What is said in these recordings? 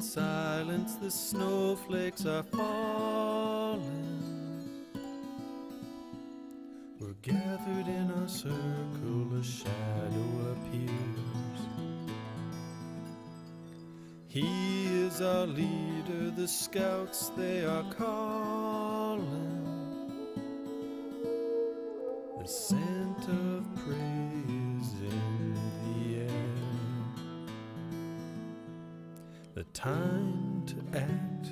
silence the snowflakes are falling. We're gathered in our circle, a shadow appears. He is our leader, the scouts they are calling. The scent of praise in the air. The time to act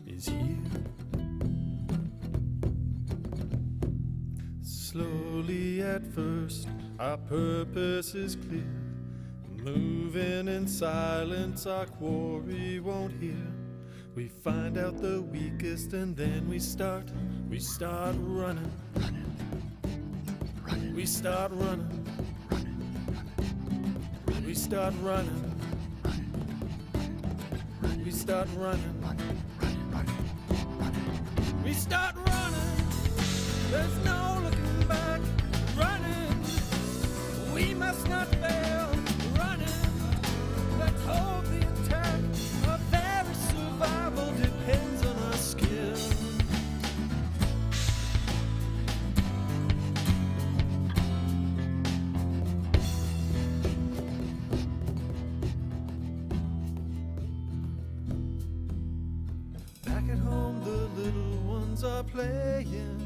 is here. Slowly at first, our purpose is clear. Moving in silence, our quarry won't hear. We find out the weakest and then we start running. We start running. We start running. We start running. We start running. There's no looking back. Running. We must not fail. Running. Let's hold the attack. Our very survival depends on our skill. Back at home, the little ones are playing.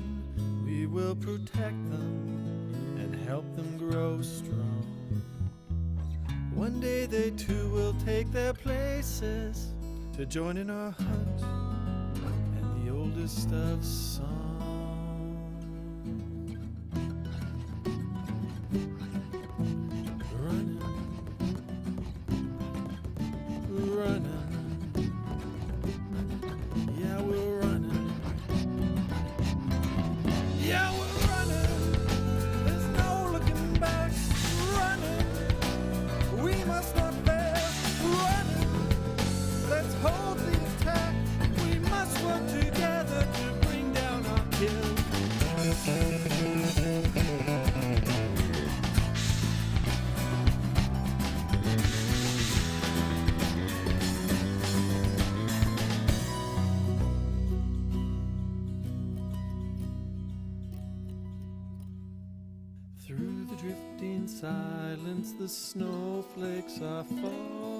We will protect them and help them grow strong. One day they too will take their places to join in our hunt and the oldest of songs. Running, running. Yeah, we're running. Yeah, we're running. There's no looking back. Running. We must not fail. Running. Let's hold the attack. We must work together to bring down our kill. Through the drifting silence, the snowflakes are falling.